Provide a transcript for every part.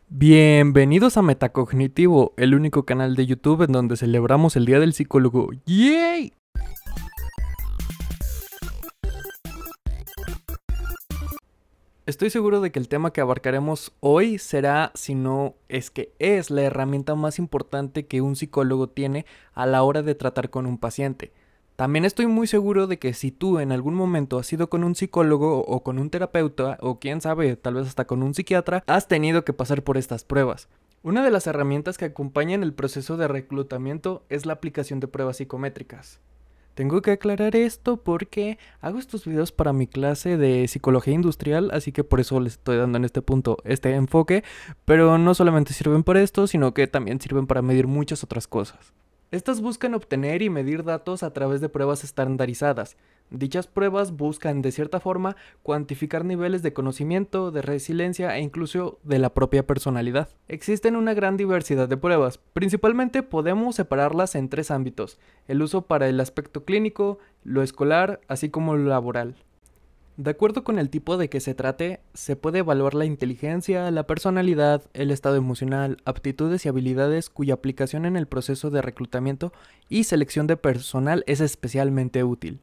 Bienvenidos a Metacognitivo, el único canal de YouTube en donde celebramos el Día del Psicólogo. ¡Yay! Estoy seguro de que el tema que abarcaremos hoy será, si no es que es la herramienta más importante que un psicólogo tiene a la hora de tratar con un paciente. También estoy muy seguro de que si tú en algún momento has ido con un psicólogo o con un terapeuta o quién sabe, tal vez hasta con un psiquiatra, has tenido que pasar por estas pruebas. Una de las herramientas que acompañan el proceso de reclutamiento es la aplicación de pruebas psicométricas. Tengo que aclarar esto porque hago estos videos para mi clase de psicología industrial, así que por eso les estoy dando en este punto este enfoque, pero no solamente sirven para esto, sino que también sirven para medir muchas otras cosas. Estas buscan obtener y medir datos a través de pruebas estandarizadas. Dichas pruebas buscan, de cierta forma, cuantificar niveles de conocimiento, de resiliencia e incluso de la propia personalidad. Existen una gran diversidad de pruebas. Principalmente podemos separarlas en tres ámbitos: el uso para el aspecto clínico, lo escolar, así como lo laboral. De acuerdo con el tipo de que se trate, se puede evaluar la inteligencia, la personalidad, el estado emocional, aptitudes y habilidades cuya aplicación en el proceso de reclutamiento y selección de personal es especialmente útil.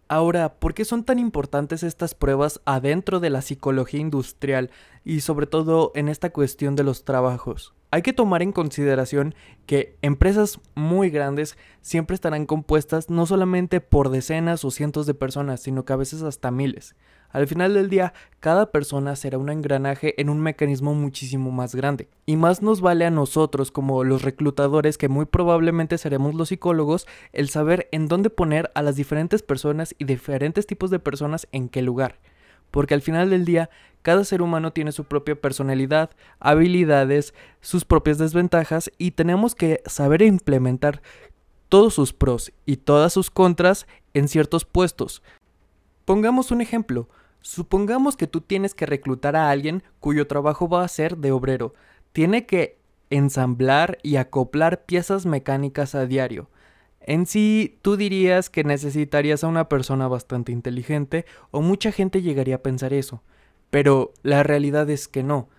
Ahora, ¿por qué son tan importantes estas pruebas adentro de la psicología industrial y sobre todo en esta cuestión de los trabajos? Hay que tomar en consideración que empresas muy grandes siempre estarán compuestas no solamente por decenas o cientos de personas, sino que a veces hasta miles. Al final del día, cada persona será un engranaje en un mecanismo muchísimo más grande. Y más nos vale a nosotros, como los reclutadores, que muy probablemente seremos los psicólogos, el saber en dónde poner a las diferentes personas y diferentes tipos de personas en qué lugar. Porque al final del día, cada ser humano tiene su propia personalidad, habilidades, sus propias desventajas y tenemos que saber implementar todos sus pros y todas sus contras en ciertos puestos. Pongamos un ejemplo. Supongamos que tú tienes que reclutar a alguien cuyo trabajo va a ser de obrero. Tiene que ensamblar y acoplar piezas mecánicas a diario. En sí, tú dirías que necesitarías a una persona bastante inteligente, o mucha gente llegaría a pensar eso. Pero la realidad es que no.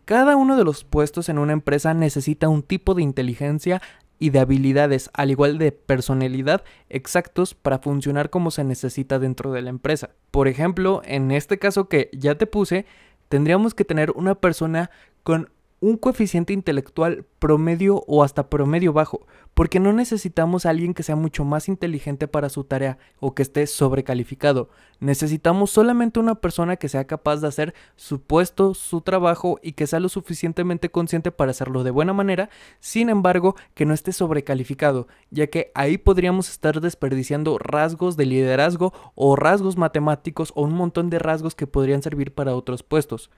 Cada uno de los puestos en una empresa necesita un tipo de inteligencia y de habilidades, al igual de personalidad, exactos para funcionar como se necesita dentro de la empresa. Por ejemplo, en este caso que ya te puse, tendríamos que tener una persona con un coeficiente intelectual promedio o hasta promedio bajo, porque no necesitamos a alguien que sea mucho más inteligente para su tarea o que esté sobrecalificado. Necesitamos solamente una persona que sea capaz de hacer su puesto, su trabajo y que sea lo suficientemente consciente para hacerlo de buena manera, sin embargo, que no esté sobrecalificado, ya que ahí podríamos estar desperdiciando rasgos de liderazgo o rasgos matemáticos o un montón de rasgos que podrían servir para otros puestos.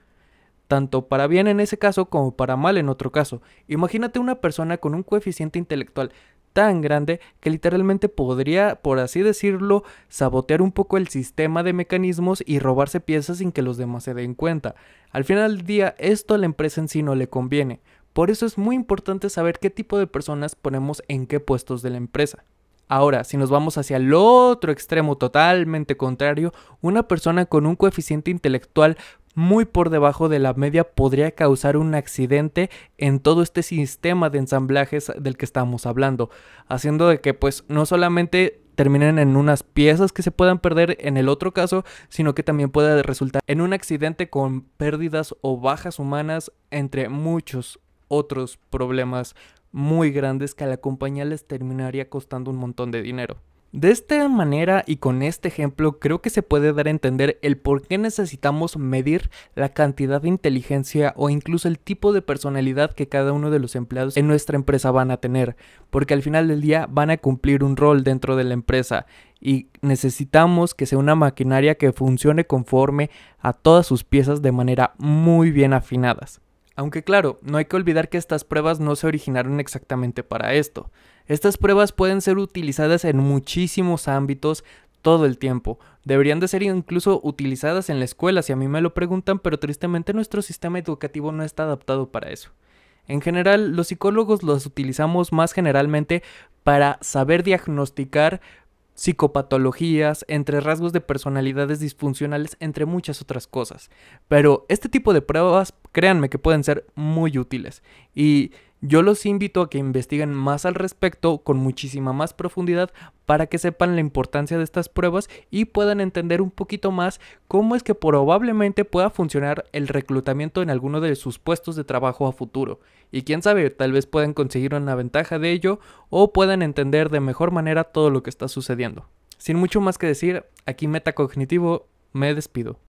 Tanto para bien en ese caso como para mal en otro caso. Imagínate una persona con un coeficiente intelectual tan grande que literalmente podría, por así decirlo, sabotear un poco el sistema de mecanismos y robarse piezas sin que los demás se den cuenta. Al final del día, esto a la empresa en sí no le conviene. Por eso es muy importante saber qué tipo de personas ponemos en qué puestos de la empresa. Ahora, si nos vamos hacia el otro extremo totalmente contrario, una persona con un coeficiente intelectual muy por debajo de la media podría causar un accidente en todo este sistema de ensamblajes del que estamos hablando, haciendo de que pues no solamente terminen en unas piezas que se puedan perder en el otro caso, sino que también puede resultar en un accidente con pérdidas o bajas humanas, entre muchos otros problemas muy grandes que a la compañía les terminaría costando un montón de dinero. De esta manera y con este ejemplo creo que se puede dar a entender el por qué necesitamos medir la cantidad de inteligencia o incluso el tipo de personalidad que cada uno de los empleados en nuestra empresa van a tener, porque al final del día van a cumplir un rol dentro de la empresa y necesitamos que sea una maquinaria que funcione conforme a todas sus piezas de manera muy bien afinadas. Aunque claro, no hay que olvidar que estas pruebas no se originaron exactamente para esto. Estas pruebas pueden ser utilizadas en muchísimos ámbitos todo el tiempo. Deberían de ser incluso utilizadas en la escuela si a mí me lo preguntan, pero tristemente nuestro sistema educativo no está adaptado para eso. En general, los psicólogos los utilizamos más generalmente para saber diagnosticar psicopatologías, entre rasgos de personalidades disfuncionales, entre muchas otras cosas. Pero este tipo de pruebas créanme que pueden ser muy útiles. Y yo los invito a que investiguen más al respecto con muchísima más profundidad para que sepan la importancia de estas pruebas y puedan entender un poquito más cómo es que probablemente pueda funcionar el reclutamiento en alguno de sus puestos de trabajo a futuro. Y quién sabe, tal vez puedan conseguir una ventaja de ello o puedan entender de mejor manera todo lo que está sucediendo. Sin mucho más que decir, aquí Metacognitivo, me despido.